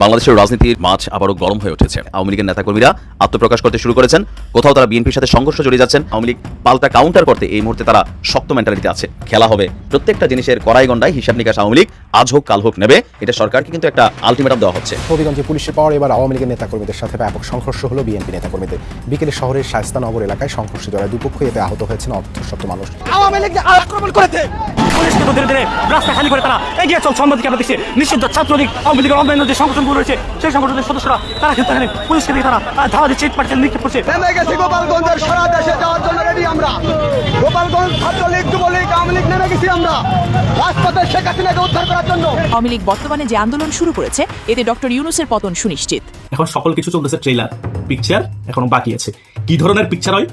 বাংলাদেশের রাজনীতির মাঝ আবারও গরম হয়ে উঠেছে। আওয়ামী লীগের নেতাকর্মীরা আত্মপ্রকাশ করতে শুরু করেছেন। কোথাও তারা বিএনপির সাথে সংঘর্ষ জড়িয়ে যাচ্ছেন। আওয়ামী লীগ পাল্টা কাউন্টার করতে এই মুহূর্তে তারা শক্ত মেন্টালিটিতে আছে। খেলা হবে প্রত্যেকটা জিনিসের কড়াই গন্ডায় হিসাব নিকাশ আওয়ামী লীগ আজ হোক কাল হোক নেবে। এটা সরকারকে কিন্তু একটা আলটিমেটাম দেওয়া হচ্ছে। হবিগঞ্জে পুলিশের পর এবার আওয়ামী লীগের নেতাকর্মীদের সাথে ব্যাপক সংঘর্ষ হলো বিএনপি নেতাকর্মীদের। বিকেলে শহরের শায়েস্তানগর এলাকায় সংঘর্ষে জড়ায় দুপক্ষই এতে আহত হয়েছেন অর্ধশত মানুষ। আওয়ামী লীগ আক্রমণ করেছে, পুলিশ কিন্তু ধীরে ধীরে রাস্তা খালি করে তারা এগিয়ে চলছে। অন্যদিকে আমরা দেখছি নিষিদ্ধ ছাত্রলীগ আওয়ামী লীগের অন্যান্য যে সংগঠনগুলো রয়েছে সেই সংগঠনের সদস্যরা তারা কিন্তু এখানে পুলিশকে দিয়ে তারা ধাওয়া দিচ্ছে, ইট পাটকেল নিক্ষেপ করছে। নেমে গেছি গোপালগঞ্জের সারা দেশে যাওয়ার জন্য রেডি আমরা। গোপালগঞ্জ ছাত্রলীগ যুবলীগ আওয়ামী লীগ নেমে গেছি আমরা রাজপথে শেখ হাসিনাকে উদ্ধার করার জন্য। আওয়ামী লীগ বর্তমানে যে আন্দোলন শুরু করেছে এতে ডক্টর ইউনূসের পতন সুনিশ্চিত। এখন সকল কিছু চলতেছে ট্রেলার, পিকচার এখনো বাকি আছে। কি ধরনের পিকচার হয়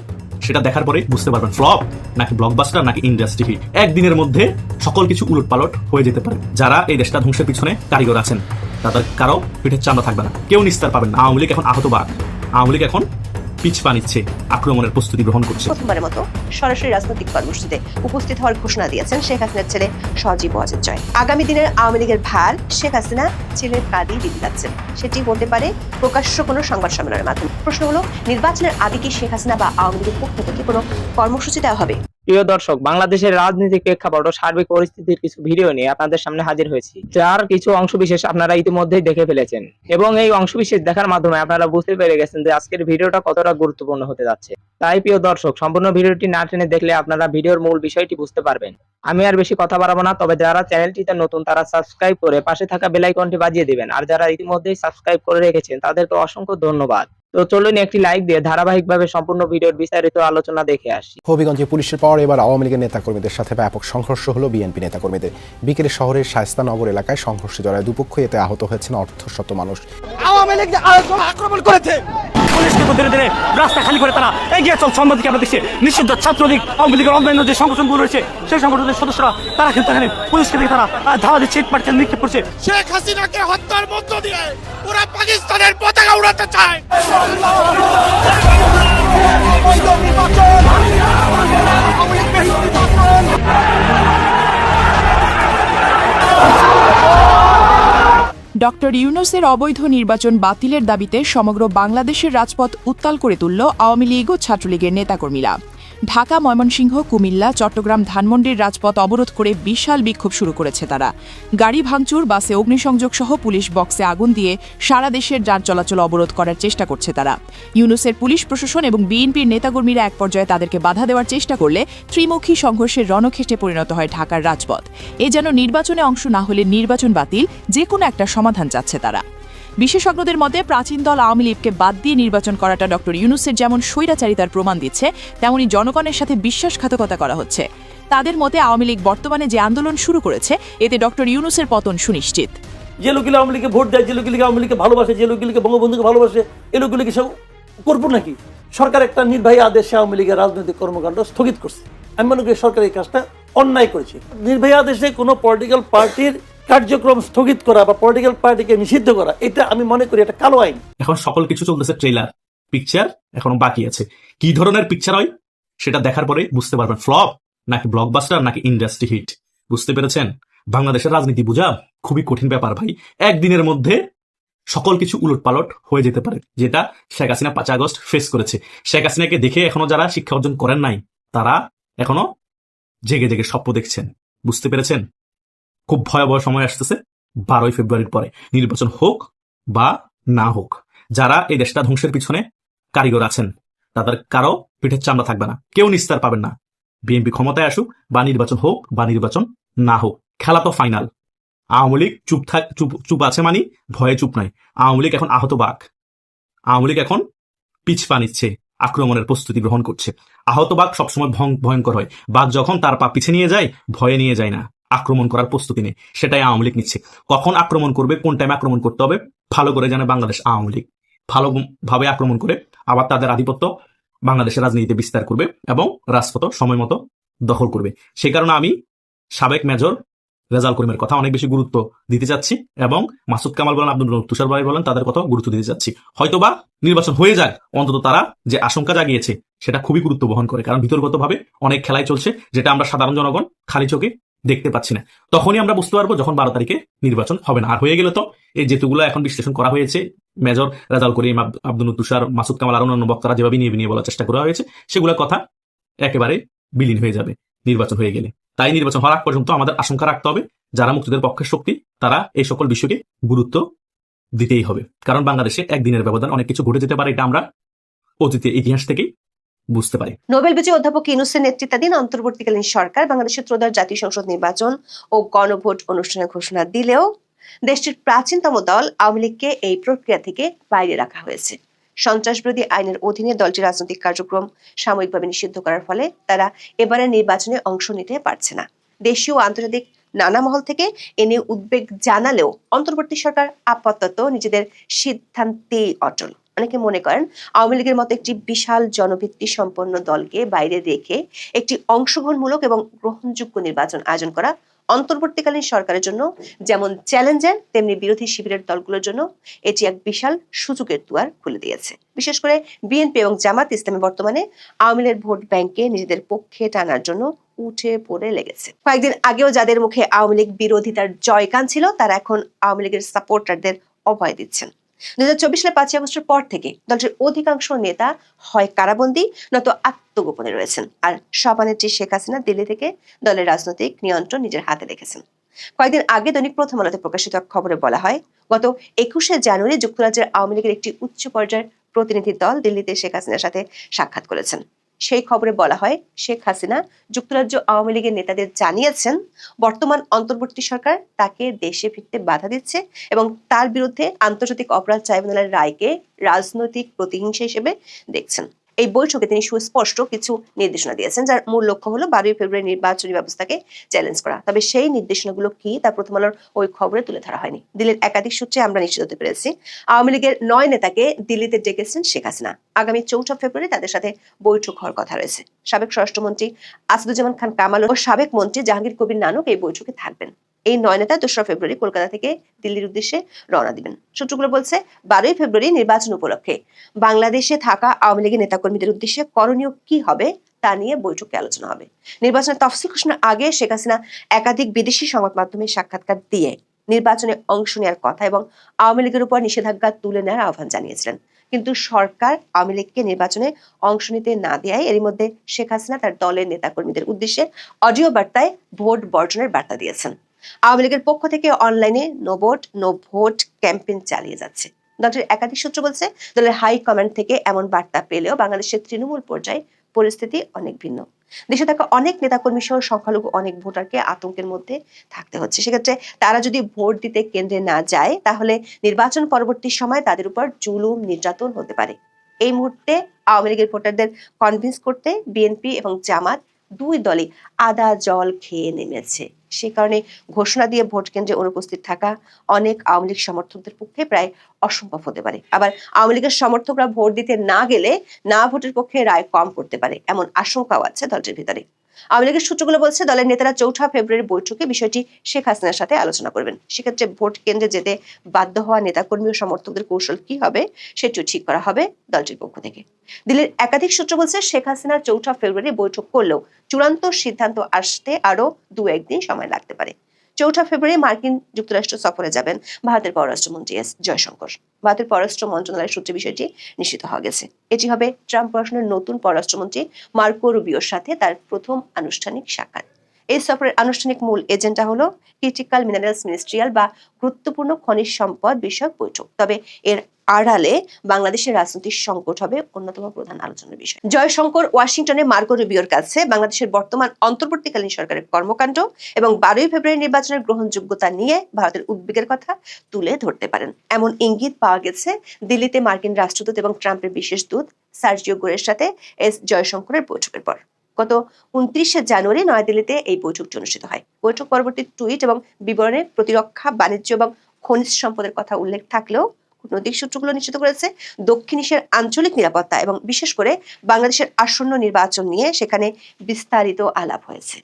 সেটা দেখার পরে বুঝতে পারবেন ফ্লপ নাকি ব্লকবাস্টার নাকি ইন্ডাস্ট্রি হিট। একদিনের মধ্যে সকল কিছু উলটপালট হয়ে যেতে পারে। যারা এই দেশটা ধ্বংসের পিছনে কারিগর আছেন তাদের কারো পিঠের চামড়া থাকবে না, কেউ নিস্তার পাবেন না। আওয়ামী লীগ এখন আহত বাঘ, আওয়ামী লীগ এখন পিছপা নিচ্ছে, আক্রমণের প্রস্তুতি গ্রহণ করছে। প্রথমবারের মতো সরাসরি রাজনৈতিক কর্মসূচিতে উপস্থিত হওয়ার ঘোষণা দিয়েছেন শেখ হাসিনার ছেলে সজীব ওয়াজেদ জয়। আগামী দিনের আওয়ামী লীগের ভার শেখ হাসিনা ছেলের কাঁধেই দিতে যাচ্ছেন। সেটি হতে পারে প্রকাশ্য কোনো সংবাদ সম্মেলনের মাধ্যমে। প্রশ্ন হলো, নির্বাচনের আগে কি শেখ হাসিনা বা আওয়ামী লীগের পক্ষ থেকে কোনো কর্মসূচি দেওয়া হবে? প্রিয় দর্শক, বাংলাদেশের রাজনৈতিক প্রেক্ষাপট ও সার্বিক পরিস্থিতির কিছু ভিডিও নিয়ে আপনাদের সামনে হাজির হয়েছি, যার কিছু অংশবিশেষ আপনারা ইতিমধ্যেই দেখে ফেলেছেন এবং এই অংশবিশেষ দেখার মাধ্যমে আপনারা বুঝতে পেরে গেছেন যে আজকের ভিডিওটা কতটা গুরুত্বপূর্ণ হতে যাচ্ছে। তাই প্রিয় দর্শক, সম্পূর্ণ ভিডিওটি না টেনে দেখলে আপনারা ভিডিওর মূল বিষয়টি বুঝতে পারবেন। আমি আর বেশি কথা বাড়াবো না, তবে যারা চ্যানেলটিতে নতুন তারা সাবস্ক্রাইব করে পাশে থাকা বেল আইকনটি বাজিয়ে দিবেন, আর যারা ইতিমধ্যেই সাবস্ক্রাইব করে রেখেছেন তাদেরকে অসংখ্য ধন্যবাদ। তো চলুন একটি লাইক দিয়ে ধারাবাহিকভাবে সম্পূর্ণ ভিডিওর বিস্তারিত আলোচনা দেখে আসি। হবিগঞ্জে পুলিশের পর এবার আওয়ামী লীগের নেতাকর্মীদের সাথে ব্যাপক সংঘর্ষ হলো বিএনপি নেতাকর্মীদের। বিকেলে শহরের শায়েস্তানগর এলাকায় সংঘর্ষে জড়ায় দুপক্ষই এতে আহত হয়েছেন অর্ধশত মানুষ। আওয়ামী লীগ আক্রমণ করেছে, পুলিশ কিন্তু ধীরে ধীরে রাস্তা খালি করে তারা এগিয়ে চলছে। অন্যদিকে আমরা দেখছি নিষিদ্ধ ছাত্রলীগ আওয়ামী লীগের অন্যান্য যে সংগঠনগুলো রয়েছে সেই সংগঠনের সদস্যরা তারা কিন্তু এখানে পুলিশকে দিয়ে তারা ধাওয়া দিচ্ছে, ইট পাটকেল নিক্ষেপ করছে। শেখ হাসিনাকে হত্যার মধ্য দিয়ে পুরো পাকিস্তানের পতাকা উড়াতে চায়। ডক্টর ইউনূসের অবৈধ নির্বাচন বাতিলের দাবিতে সমগ্র বাংলাদেশের রাজপথ উত্তাল করে তুলল আওয়ামী লীগ ও ছাত্রলীগের নেতাকর্মীরা। ঢাকা, ময়মনসিংহ, কুমিল্লা, চট্টগ্রাম, ধানমন্ডির রাজপথ অবরোধ করে বিশাল বিক্ষোভ শুরু করেছে তারা। গাড়ি ভাঙচুর, বাসে অগ্নিসংযোগ সহ পুলিশ বক্সে আগুন দিয়ে সারা দেশের যান চলাচল অবরোধ করার চেষ্টা করছে তারা। ইউনূসের পুলিশ প্রশাসন এবং বিএনপির নেতাকর্মীরা এক পর্যায়ে তাদেরকে বাধা দেওয়ার চেষ্টা করলে ত্রিমুখী সংঘর্ষের রণক্ষেত্রে পরিণত হয় ঢাকার রাজপথ। এ যেন নির্বাচনে অংশ না হলে নির্বাচন বাতিল, যে কোনো একটা সমাধান চাচ্ছে তারা। বিশেষজ্ঞদের মতে প্রাচীন দল আওয়ামী লীগকে বাদ দিয়ে নির্বাচন করাটা ডক্টর ইউনূসের যেমন স্বৈরাচারিতার প্রমাণ দিচ্ছে, তেমনি জনগণের সাথে বিশ্বাসঘাতকতা করা হচ্ছে। তাদের মতে আওয়ামী লীগ বর্তমানে যে আন্দোলন শুরু করেছে এতে ডক্টর ইউনূসের পতন সুনিশ্চিত। যে লোকগুলো আওয়ামী লীগকে ভোট দেয়, যে লোকগুলো আওয়ামী লীগকে ভালোবাসে, যে লোকগুলিকে বঙ্গবন্ধুকে ভালোবাসে, এই লোকগুলিকে সব করবো নাকি? সরকার একটা নির্বাহী আদেশে আওয়ামী লীগের রাজনৈতিক কর্মকাণ্ড স্থগিত করছে। আমি মনে করি সরকার এই কাজটা অন্যায় করেছে। নির্বাহী আদেশে কোনো পলিটিক্যাল পার্টির কার্যক্রম স্থগিত করা বা পলিটিক্যাল পার্টিকে নিষিদ্ধ করা, এটা আমি মনে করি এটা কালো আইন। এখন সকল কিছু চলতেছে ট্রেলার, পিকচার এখনো বাকি আছে। কি ধরনের পিকচার হয় সেটা দেখার পরে বুঝতে পারবেন ফ্লপ নাকি ব্লকবাস্টার নাকি ইন্ডাস্ট্রি হিট। বুঝতে পেরেছেন? বাংলাদেশের রাজনীতি বোঝা খুবই কঠিন ব্যাপার ভাই। একদিনের মধ্যে সকল কিছু উলটপালট হয়ে যেতে পারে, যেটা শেখ হাসিনা 5 আগস্ট ফেস করেছে। শেখ হাসিনাকে দেখে এখনো যারা শিক্ষা অর্জন করেন নাই তারা এখনো জেগে জেগে স্বপ্ন দেখছেন। বুঝতে পেরেছেন? খুব ভয়াবহ সময় আসতেছে 12ই ফেব্রুয়ারির পরে, নির্বাচন হোক বা না হোক। যারা এই দেশটা ধ্বংসের পিছনে কারিগর আছেন তাদের কারো পিঠের চামড়া থাকবে না, কেউ নিস্তার পাবেন না। বিএনপি ক্ষমতায় আসুক বা নির্বাচন হোক বা নির্বাচন না হোক, খেলা তো ফাইনাল। আওয়ামী লীগ চুপ আছে মানে ভয়ে চুপ নাই। আওয়ামী লীগ এখন আহত বাঘ, আওয়ামী লীগ এখন পিছপা নিচ্ছে, আক্রমণের প্রস্তুতি গ্রহণ করছে। আহত বাঘ সবসময় ভয়ঙ্কর হয়। বাঘ যখন তার পা পিছে নিয়ে যায়, ভয়ে নিয়ে যায় না, আক্রমণ করার প্রস্তুতি নেই। সেটাই আওয়ামী লীগ নিচ্ছে। কখন আক্রমণ করবে, কোন টাইমে আক্রমণ করতে হবে ভালো করে জানে বাংলাদেশ আওয়ামী লীগ। ভালোভাবে আক্রমণ করে আবার তাদের আধিপত্য বাংলাদেশের রাজনীতিতে বিস্তার করবে এবং রাজপথ সময় মতো দখল করবে। সেই কারণে আমি সাবেক মেজর রেজাল করিমের কথা অনেক বেশি গুরুত্ব দিতে চাচ্ছি এবং মাসুদ কামাল বলেন, আব্দুল তুষার ভাই বলেন, তাদের কথা গুরুত্ব দিতে চাচ্ছি। হয়তোবা নির্বাচন হয়ে যাক, অন্তত তারা যে আশঙ্কা জাগিয়েছে সেটা খুবই গুরুত্ব বহন করে, কারণ ভিতরগতভাবে অনেক খেলাই চলছে, যেটা আমরা সাধারণ জনগণ খালি চোখে দেখতে পাচ্ছি না। তখনই আমরা বুঝতে পারবো যখন 12 তারিখে নির্বাচন হবে না। আর হয়ে গেলে তো এই যেগুলো এখন বিশ্লেষণ করা হয়েছে, মেজর রেজাল করিম, আব্দুল তুষার, মাসুদ কামাল আর অন্যান্য বক্তারা যেভাবে নিয়ে বলার চেষ্টা করা হয়েছে, সেগুলোর কথা একেবারে বিলীন হয়ে যাবে নির্বাচন হয়ে গেলে। তাই নির্বাচন হওয়ার আগ পর্যন্ত আমাদের আশঙ্কা রাখতে হবে যারা মুক্তিযুদ্ধের পক্ষের শক্তি তারা এই সকল বিষয়কে গুরুত্ব দিতেই হবে। কারণ বাংলাদেশে একদিনের ব্যবধান অনেক কিছু ঘটে যেতে পারে, এটা আমরা অতীতের ইতিহাস থেকেই বুঝতে পারি। নোবেল বিজয়ী অধ্যাপক ইউনূসের নেতৃত্বাধীন অন্তর্বর্তীকালীন সরকার বাংলাদেশের ত্রয়োদশ জাতীয় সংসদ নির্বাচন ও গণভোট অনুষ্ঠানের ঘোষণা দিলেও দেশটির প্রাচীনতম দল আওয়ামী লীগকে এই প্রক্রিয়া থেকে বাইরে রাখা হয়েছে। সন্ত্রাসবিরোধী আইনের অধীনে দলটির রাজনৈতিক কার্যক্রম সাময়িকভাবে নিষিদ্ধ করার ফলে তারা এবারের নির্বাচনে অংশ নিতে পারছে না। দেশীয় ও আন্তর্জাতিক নানা মহল থেকে এ নিয়ে উদ্বেগ জানালেও অন্তর্বর্তী সরকার আপাতত নিজেদের সিদ্ধান্তেই অটল। অনেকে মনে করেন আওয়ামী লীগের মতো একটি বিশাল জনভিত্তি সম্পন্ন দলকে বাইরে রেখে একটি অংশগ্রহণমূলক এবং গ্রহণযোগ্য নির্বাচন আয়োজন করা অন্তর্বর্তীকালীন সরকারের জন্য যেমন চ্যালেঞ্জের, তেমনি বিরোধী শিবিরের দলগুলোর জন্য এটি এক বিশাল সুযোগের দুয়ার খুলে দিয়েছে। বিশেষ করে বিএনপি এবং জামাত ইসলামী বর্তমানে আওয়ামী লীগের ভোট ব্যাংকে নিজেদের পক্ষে টানার জন্য উঠে পড়ে লেগেছে। কয়েকদিন আগেও যাদের মুখে আওয়ামী লীগ বিরোধিতার জয়গান ছিল, তারা এখন আওয়ামী লীগের সাপোর্টারদের অভয় দিচ্ছেন। 2024 সালে 5 আগস্টের পর থেকে দলটির অধিকাংশ নেতা হয় কারাবন্দী নয়তো আত্মগোপনে রয়েছেন, আর সভানেত্রী শেখ হাসিনা দিল্লি থেকে দলের রাজনৈতিক নিয়ন্ত্রণ নিজের হাতে রেখেছেন। কয়েকদিন আগে দৈনিক প্রথম আলোতে প্রকাশিত খবরে বলা হয়, গত 21শে জানুয়ারি যুক্তরাজ্যের আওয়ামী লীগের একটি উচ্চ পর্যায়ের প্রতিনিধি দল দিল্লিতে শেখ হাসিনার সাথে সাক্ষাৎ করেছেন। সেই খবরে বলা হয়, শেখ হাসিনা যুক্তরাজ্য আওয়ামী লীগের নেতাদের জানিয়েছেন বর্তমান অন্তর্বর্তী সরকার তাকে দেশে ফিরতে বাধা দিচ্ছে এবং তার বিরুদ্ধে আন্তর্জাতিক অপরাধ ট্রাইব্যুনালের রায়কে রাজনৈতিক প্রতিহিংসা হিসেবে দেখছেন। এই বৈঠকে তিনি সুস্পষ্ট কিছু নির্দেশনা দিয়েছেন, যার মূল লক্ষ্য হলো 12 ফেব্রুয়ারি নির্বাচনী ব্যবস্থাকে চ্যালেঞ্জ করা। তবে সেই নির্দেশনাগুলো কি তা প্রথম আলোর ওই খবরে তুলে ধরা হয়নি। দিল্লির একাধিক সূত্রে আমরা নিশ্চিত হতে পেরেছি, আওয়ামী লীগের 9 নেতাকে দিল্লিতে ডেকেছেন শেখ হাসিনা। আগামী 4 ফেব্রুয়ারি তাদের সাথে বৈঠক হওয়ার কথা রয়েছে। সাবেক স্বরাষ্ট্রমন্ত্রী আসাদুজ্জামান খান কামাল ও সাবেক মন্ত্রী জাহাঙ্গীর কবির নানক এই বৈঠকে থাকবেন। এই 9 নেতা 2 ফেব্রুয়ারি কলকাতা থেকে দিল্লির উদ্দেশ্যে রওনা দিবেন। সূত্রগুলো বলছে 12 ফেব্রুয়ারি নির্বাচন উপলক্ষে বাংলাদেশে থাকা আওয়ামী লীগের নেতাকর্মীদের উদ্দেশ্যে করণীয় কি হবে তা নিয়ে বৈঠকে আলোচনা হবে। নির্বাচনের তফসিল ঘোষণার আগে শেখ হাসিনা একাধিক বিদেশি সংবাদ মাধ্যমে সাক্ষাৎকার দিয়ে নির্বাচনে অংশ নেওয়ার কথা এবং আওয়ামী লীগের উপর নিষেধাজ্ঞা তুলে নেওয়ার আহ্বান জানিয়েছিলেন। কিন্তু সরকার আওয়ামী লীগকে নির্বাচনে অংশ নিতে না দেয় এরই মধ্যে শেখ হাসিনা তার দলের নেতাকর্মীদের উদ্দেশ্যে অডিও বার্তায় ভোট বর্জনের বার্তা দিয়েছেন। আওয়ামী লীগের পক্ষ থেকে অনলাইনে no vote no vote campaign চালিয়ে যাচ্ছে। দলটির একাধিক সূত্র বলছে, দলের হাই কমান্ড থেকে এমন বার্তা পেলেও বাংলাদেশের তৃণমূল পর্যায়ে পরিস্থিতি অনেক ভিন্ন। দেশে থাকা অনেক নেতাকর্মী সহ সংখ্যালঘু অনেক ভোটারকে আতঙ্কের মধ্যে থাকতে হচ্ছে। সেক্ষেত্রে তারা যদি ভোট দিতে কেন্দ্রে না যায়, তাহলে নির্বাচন পরবর্তী সময় তাদের উপর জুলুম নির্যাতন হতে পারে। এই মুহূর্তে আওয়ামী লীগের ভোটারদের কনভিন্স করতে বিএনপি এবং জামাত দুই দলই আদা জল খেয়ে নেমেছে। সে কারণে ঘোষণা দিয়ে ভোট কেন্দ্রে অনুপস্থিত থাকা অনেক আওয়ামী লীগ সমর্থকদের পক্ষে প্রায় অসম্ভব হতে পারে। আবার আওয়ামী লীগের সমর্থকরা ভোট দিতে না গেলে না ভোটের পক্ষে রায় কম করতে পারে, এমন আশঙ্কাও আছে দলটির ভিতরে। আওয়ামী লীগের সূত্রগুলো বলছে, দলের নেতারা 4 ফেব্রুয়ারি বৈঠকে বিষয়টি শেখ হাসিনার সাথে আলোচনা করবেন। সেক্ষেত্রে ভোট কেন্দ্রে যেতে বাধ্য হওয়া নেতাকর্মী ও সমর্থকদের কৌশল কি হবে সেটিও ঠিক করা হবে দলটির পক্ষ থেকে। দিল্লির একাধিক সূত্র বলছে, শেখ হাসিনার 4 ফেব্রুয়ারি বৈঠক করলেও চূড়ান্ত সিদ্ধান্ত আসতে আরো 2-1 দিন সময় লাগতে পারে। 4 ফেব্রুয়ারি মার্কিন যুক্তরাষ্ট্র সফরে যাবেন ভারতের পররাষ্ট্রমন্ত্রী এস জয়শঙ্কর। ভারতের পররাষ্ট্র মন্ত্রণালয়ের সূত্রে বিষয়টি নিশ্চিত হওয়া গেছে। এটি হবে ট্রাম্প প্রশাসনের নতুন পররাষ্ট্রমন্ত্রী মার্কো রুবিওর সাথে তার প্রথম আনুষ্ঠানিক সাক্ষাৎ। এই সফরের আনুষ্ঠানিক মূল এজেন্ডা হলো ক্রিটিক্যাল মিনারেলস মিনিস্ট্রিয়াল বা গুরুত্বপূর্ণ খনিজ সম্পদ বিষয়ক বৈঠক। তবে এর আড়ালে বাংলাদেশের রাজনৈতিক সংকট হবে অন্যতম প্রধান আলোচনার বিষয়। জয়শঙ্কর ওয়াশিংটনে মার্কো রুবিওর কাছে বাংলাদেশের বর্তমান অন্তর্বর্তীকালীন সরকারের কর্মকাণ্ড এবং 12 ফেব্রুয়ারি নির্বাচনের গ্রহণযোগ্যতা নিয়ে ভারতের উদ্বেগের কথা তুলে ধরতে পারেন, এমন ইঙ্গিত পাওয়া গেছে দিল্লিতে মার্কিন রাষ্ট্রদূত এবং ট্রাম্পের বিশেষ দূত সার্জিও গোরের সাথে এস জয়শঙ্করের বৈঠকের পর। গত 29শে জানুয়ারি নয়াদিল্লিতে এই বৈঠকটি অনুষ্ঠিত হয়। বৈঠক পরবর্তী টুইট এবং বিবরণে প্রতিরক্ষা, বাণিজ্য এবং খনিজ সম্পদের কথা উল্লেখ থাকলেও কূটনৈতিক সূত্রগুলো নিশ্চিত করেছে দক্ষিণ এশিয়ার আঞ্চলিক নিরাপত্তা এবং বিশেষ করে বাংলাদেশের আসন্ন নির্বাচন নিয়ে সেখানে বিস্তারিত আলাপ হয়েছে।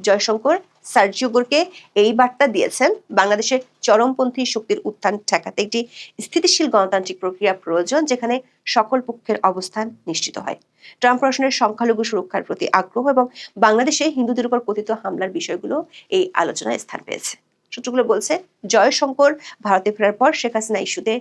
জয়শঙ্কর সার্জিওগোরকে এই বার্তা দিয়েছেন, বাংলাদেশের চরমপন্থী শক্তির উত্থান ঠেকাতে একটি স্থিতিশীল গণতান্ত্রিক প্রক্রিয়া প্রয়োজন, যেখানে সকল পক্ষের অবস্থান নিশ্চিত হয়। ট্রাম্প প্রশাসনের সংখ্যালঘু সুরক্ষার প্রতি আগ্রহ এবং বাংলাদেশে হিন্দুদের উপর কথিত হামলার বিষয়গুলো এই আলোচনায় স্থান পেয়েছে। সূত্রগুলো বলছে, জয়শঙ্কর ভারতে ফেরার পর শেখ হাসিনা ইস্যুতে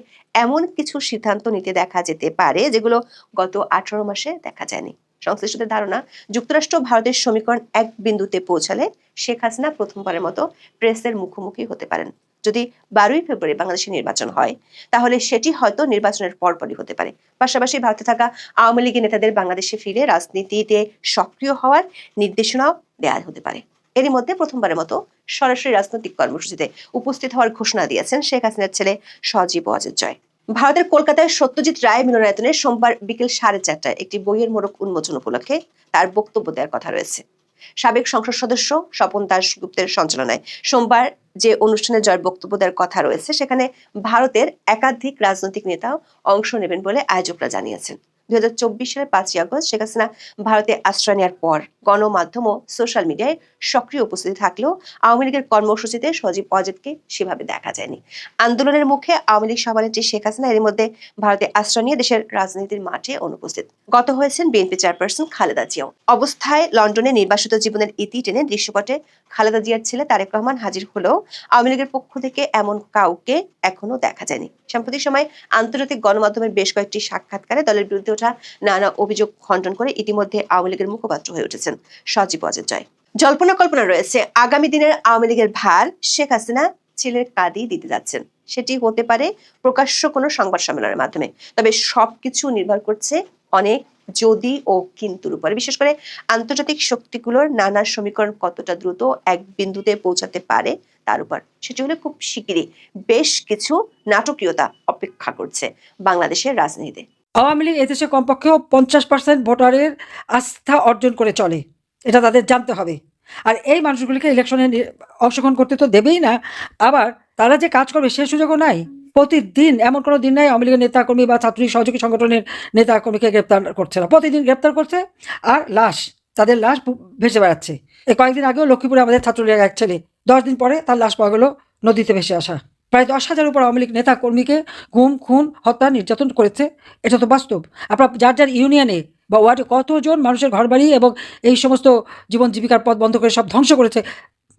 এমন কিছু সিদ্ধান্ত নিতে দেখা যেতে পারে যেগুলো গত 18 মাসে দেখা যায়নি। সংশ্লিষ্টদের ধারণা, যুক্তরাষ্ট্র ভারতের সমীকরণ এক বিন্দুতে পৌঁছালে শেখ হাসিনা প্রথমবারের মতো প্রেসের মুখোমুখি হতে পারেন। যদি 12ই ফেব্রুয়ারি বাংলাদেশে নির্বাচন হয়, তাহলে সেটি হয়তো নির্বাচনের পরপরই হতে পারে। পাশাপাশি ভারতে থাকা আওয়ামী লীগের নেতাদের বাংলাদেশে ফিরে রাজনীতিতে সক্রিয় হওয়ার নির্দেশনাও দেওয়া হতে পারে। এরই মধ্যে প্রথমবারের মতো সরাসরি রাজনৈতিক কর্মসূচিতে উপস্থিত হওয়ার ঘোষণা দিয়েছেন শেখ হাসিনার ছেলে সজীব ওয়াজেদ জয়। ভারতের কলকাতায় সত্যজিৎ রায় মিলনায়তনে সোমবার বিকেল 4:30টায় একটি বইয়ের মোড়ক উন্মোচন উপলক্ষে তার বক্তব্য দেওয়ার কথা রয়েছে। সাবেক সংসদ সদস্য স্বপন দাশগুপ্তের সঞ্চালনায় সোমবার যে অনুষ্ঠানে জয়ের বক্তব্য দেওয়ার কথা রয়েছে, সেখানে ভারতের একাধিক রাজনৈতিক নেতাও অংশ নেবেন বলে আয়োজকরা জানিয়েছেন। 2024 সালের 5ই আগস্ট শেখ হাসিনা ভারতে আশ্রয় নেওয়ার পর গণমাধ্যম ও সোশ্যাল মিডিয়ায় সক্রিয় উপস্থিতি থাকলেও আওয়ামী লীগের কর্মসূচিতে সজীব ওয়াজেদকে সেভাবে দেখা যায়নি। আন্দোলনের মুখে আওয়ামী লীগ সভানেত্রী শেখ হাসিনা এর মধ্যে ভারতে আশ্রয় নিয়ে দেশের রাজনীতির মাঠে অনুপস্থিত। গত হয়েছেন বিএনপি চেয়ারপারসন খালেদা জিয়াও। অবস্থায় লন্ডনে নির্বাসিত জীবনের ইতি টেনে দৃশ্যপটে খালেদা জিয়ার ছেলে তারেক রহমান হাজির হলেও আওয়ামী লীগের পক্ষ থেকে এমন কাউকে এখনো দেখা যায়নি। সাম্প্রতিক সময় আন্তর্জাতিক গণমাধ্যমের বেশ কয়েকটি সাক্ষাৎকারে দলের বিরুদ্ধে ওঠা নানা অভিযোগ খণ্ডন করে ইতিমধ্যে আওয়ামী লীগের মুখপাত্র হয়ে উঠেছেন সজীব ওয়াজেদ জয়। জল্পনা কল্পনা রয়েছে, আগামী দিনের আওয়ামী লীগের ভার শেখ হাসিনা ছেলের কাঁধেই দিতে যাচ্ছেন। সেটি হতে পারে প্রকাশ্য কোনো সংবাদ সম্মেলনের মাধ্যমে, তবে সবকিছু নির্ভর করছে অনেক যদি ও কিন্তুর উপরে। বিশেষ করে আন্তর্জাতিক শক্তিগুলোর নানা সমীকরণ কতটা দ্রুত এক বিন্দুতে পৌঁছাতে পারে তার উপর। সেটি হলে খুব শিগগিরই বেশ কিছু নাটকীয়তা অপেক্ষা করছে বাংলাদেশের রাজনীতিতে। আওয়ামী লীগ এদেশে কমপক্ষেও 50% ভোটারের আস্থা অর্জন করে চলে, এটা তাদের জানতে হবে। আর এই মানুষগুলিকে ইলেকশনে অংশগ্রহণ করতে তো দেবেই না, আবার তারা যে কাজ করবে সে সুযোগও নাই। প্রতিদিন এমন কোনো দিন নাই আওয়ামী লীগের নেতাকর্মী বা ছাত্রলীগ সহযোগী সংগঠনের নেতাকর্মীকে গ্রেপ্তার করছে না। প্রতিদিন গ্রেপ্তার করছে, আর তাদের লাশ ভেসে বেড়াচ্ছে। এই কয়েকদিন আগেও লক্ষ্মীপুরে আমাদের ছাত্রলীগের এক ছেলে, 10 দিন পরে তার লাশ পাওয়া গেল নদীতে ভেসে আসা। প্রায় 10,000 উপর আওয়ামী লীগ নেতা কর্মীকে গুম, খুন, হত্যা, নির্যাতন করেছে। এটা তো বাস্তব। আপনার যার ইউনিয়নে বা ওয়ার্ডে কতজন মানুষের ঘরবাড়ি এবং এই সমস্ত জীবন জীবিকার পথ বন্ধ করে সব ধ্বংস করেছে,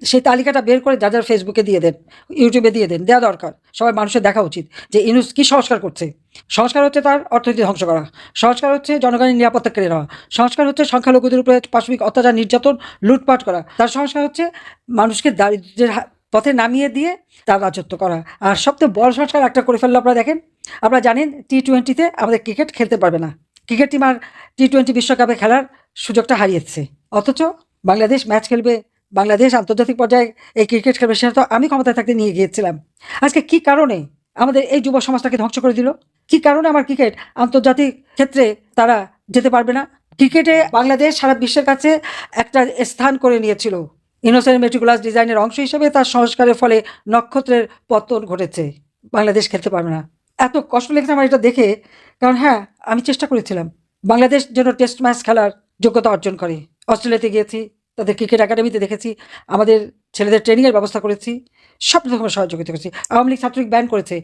সেই তালিকাটা বের করে যার ফেসবুকে দিয়ে দেন, ইউটিউবে দিয়ে দেন, দেওয়া দরকার। সবাই মানুষের দেখা উচিত যে ইউনূস কী সংস্কার করছে। সংস্কার হচ্ছে তার অর্থনীতি ধ্বংস করা, সংস্কার হচ্ছে জনগণের নিরাপত্তা কেড়ে নেওয়া, সংস্কার হচ্ছে সংখ্যালঘুদের উপরে পাশবিক অত্যাচার, নির্যাতন, লুটপাট করা, তার সংস্কার হচ্ছে মানুষকে দারিদ্র্যের পথে নামিয়ে দিয়ে তার রাজত্ব করা। আর সবচেয়ে বড় সংস্কার একটা করে ফেললো, আপনারা দেখেন, আপনারা জানেন T20-তে আমাদের ক্রিকেট খেলতে পারবে না। ক্রিকেট টিম আর T20 বিশ্বকাপে খেলার সুযোগটা হারিয়েছে, অথচ বাংলাদেশ ম্যাচ খেলবে, বাংলাদেশ আন্তর্জাতিক পর্যায়ে এই ক্রিকেট খেলবে, সেটা তো আমি ক্ষমতায় থাকতে নিয়ে গিয়েছিলাম। আজকে কি কারণে আমাদের এই যুব সমাজটাকে ধ্বংস করে দিল? কি কারণে আমার ক্রিকেট আন্তর্জাতিক ক্ষেত্রে তারা যেতে পারবে না? ক্রিকেটে বাংলাদেশ সারা বিশ্বের কাছে একটা স্থান করে নিয়েছিল। ইনোসেন্ট মেট্রিকুলাস ডিজাইনের অংশ হিসেবে তার সংস্কারের ফলে নক্ষত্রের পতন ঘটেছে। বাংলাদেশ খেলতে পারবে না। এত কষ্ট লেগেছে আমার এটা দেখে, কারণ হ্যাঁ, আমি চেষ্টা করেছিলাম বাংলাদেশ যেন টেস্ট ম্যাচ খেলার যোগ্যতা অর্জন করে। অস্ট্রেলিয়াতে গিয়েছি, তাদের ক্রিকেট একাডেমিতে দেখেছি, আমাদের ছেলেদের ট্রেনিংয়ের ব্যবস্থা করেছি, সব রকমের সহযোগিতা করেছি। আওয়ামী লীগ ছাত্রলীগ ব্যান করেছে,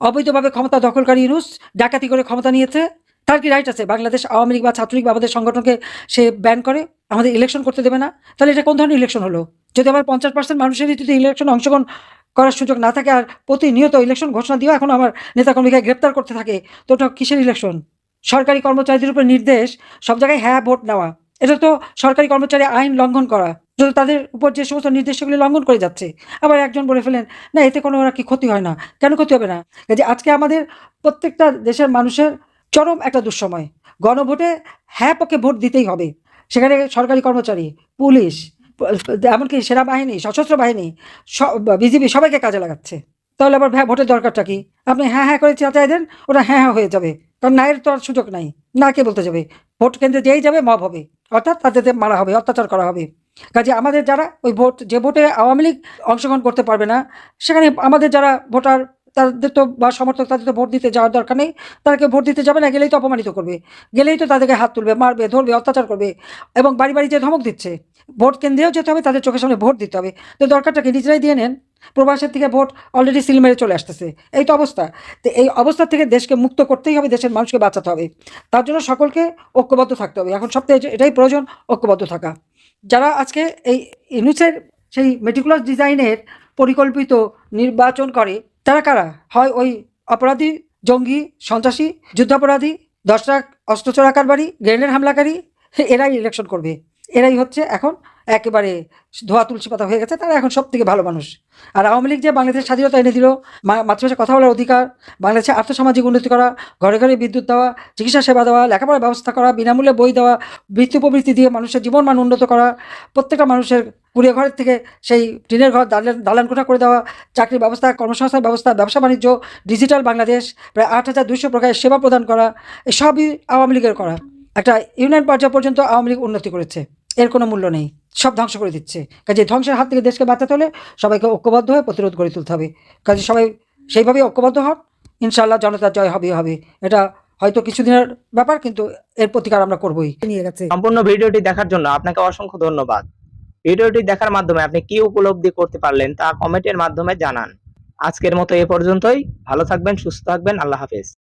অবৈধভাবে ক্ষমতা দখলকারী ইউনূস ডাকাতি করে ক্ষমতা নিয়েছে। তার কি রাইট আছে বাংলাদেশ আওয়ামী লীগ বা ছাত্রলীগ বা আমাদের সংগঠনকে সে ব্যান করে, আমাদের ইলেকশন করতে দেবে না? তাহলে এটা কোন ধরনের ইলেকশন হলো? যদি আমার 50% মানুষেরই যদি ইলেকশনে অংশগ্রহণ করার সুযোগ না থাকে, আর প্রতিনিয়ত ইলেকশন ঘোষণা দিয়েও এখন আমার নেতাকর্মীকে গ্রেপ্তার করতে থাকে, তো ওটা কিসের ইলেকশন? সরকারি কর্মচারীদের উপর নির্দেশ সব জায়গায় হ্যাঁ ভোট নেওয়া, এটা তো সরকারি কর্মচারী আইন লঙ্ঘন করা। যদি তাদের উপর যে সমস্ত নির্দেশ সেগুলি লঙ্ঘন করে যাচ্ছে, আবার একজন বলে ফেলেন না এতে কোনো ওরা কি ক্ষতি হয় না। কেন ক্ষতি হবে না? যে আজকে আমাদের প্রত্যেকটা দেশের মানুষের চরম একটা দুঃসময়, গণভোটে হ্যাঁ পক্ষে ভোট দিতেই হবে। সেখানে সরকারি কর্মচারী, পুলিশ, এমনকি সেনাবাহিনী, সশস্ত্র বাহিনী, বিজিবি সবাইকে কাজে লাগাচ্ছে। তাহলে আবার ভোটের দরকারটা কি? আপনি হ্যাঁ হ্যাঁ করে চাচাই দেন, ওটা হ্যাঁ হ্যাঁ হয়ে যাবে, কারণ নায়ের তো আর সুযোগ নাই। না কে বলতে যাবে? ভোট কেন্দ্রে যেই যাবে মব হবে, অর্থাৎ তাদের মারা হবে, অত্যাচার করা হবে। কাজে আমাদের যারা ওই ভোট, যে ভোটে আওয়ামী লীগ অংশগ্রহণ করতে পারবে না, সেখানে আমাদের যারা ভোটার তাদের তো বা সমর্থক তাদের তো ভোট দিতে যাওয়ার দরকার নেই, তারা কেউ ভোট দিতে যাবে না, গেলেই তো অপমানিত করবে, গেলেই তো তাদেরকে হাত তুলবে, মারবে, ধরবে, অত্যাচার করবে এবং বাড়ি বাড়ি যে ধমক দিচ্ছে। ভোট কেন্দ্রেও যেতে হবে, তাদের চোখের সামনে ভোট দিতে হবে। তো দরকারটাকে নিজেরাই দিয়ে নেন, প্রবাসের থেকে ভোট অলরেডি সিল মেরে চলে আসতেছে, এই তো অবস্থা। তো এই অবস্থা থেকে দেশকে মুক্ত করতেই হবে, দেশের মানুষকে বাঁচাতে হবে, তার জন্য সকলকে ঐক্যবদ্ধ থাকতে হবে। এখন সবথেকে এটাই প্রয়োজন, ঐক্যবদ্ধ থাকা। যারা আজকে এই ইউনুসের সেই মেটিকুলাস ডিজাইনের পরিকল্পিত নির্বাচন করে, তারা কারা? হয় ওই অপরাধী, জঙ্গি, সন্ত্রাসী, যুদ্ধাপরাধী, 10 লাখ অস্ত্র চোরা কারবারি, গ্রেনেড হামলাকারী, এরাই ইলেকশন করবে। এরাই হচ্ছে এখন একেবারে ধোয়া তুলসী পাতা হয়ে গেছে, তারা এখন সব থেকে ভালো মানুষ। আর আওয়ামী লীগ যে বাংলাদেশের স্বাধীনতা এনে দিল, মাতৃভাষায় কথা বলার অধিকার, বাংলাদেশের আর্থসামাজিক উন্নতি করা, ঘরে ঘরে বিদ্যুৎ দেওয়া, চিকিৎসা সেবা দেওয়া, লেখাপড়ার ব্যবস্থা করা, বিনামূল্যে বই দেওয়া, বৃত্তি প্রবৃত্তি দিয়ে মানুষের জীবনমান উন্নত করা, প্রত্যেকটা মানুষের কুড়িয়ে ঘরের থেকে সেই টিনের ঘর, দালান কোঠা করে দেওয়া, চাকরির ব্যবস্থা, কর্মসংস্থান ব্যবস্থা, ব্যবসা বাণিজ্য, ডিজিটাল বাংলাদেশ, প্রায় 8200 প্রকারের সেবা প্রদান করা, এসবই আওয়ামী লীগের করা। একটা ইউনিয়ন পর্যায় পর্যন্ত আওয়ামী লীগ উন্নতি করেছে, এর কোনো মূল্য নেই, সব ধ্বংস করে দিচ্ছে। কাজে ধ্বংসের হাত থেকে দেশকে বাঁচাতে হলে সবাইকে ঐক্যবদ্ধ হয়ে প্রতিরোধ গড়ে তুলতে হবে। কাজে সবাই সেইভাবেই ঐক্যবদ্ধ হন, ইনশাআল্লাহ জনতার জয় হবে। এটা হয়তো কিছুদিনের ব্যাপার, কিন্তু এর প্রতিকার আমরা করবোই। নিয়ে গেছে। সম্পূর্ণ ভিডিওটি দেখার জন্য আপনাকে অসংখ্য ধন্যবাদ। ভিডিওটি দেখার মাধ্যমে আপনি কি উপলব্ধি করতে পারলেন তা কমেন্টের মাধ্যমে জানান। আজকের মতো এ পর্যন্তই। ভালো থাকবেন, সুস্থ থাকবেন, আল্লাহ হাফেজ।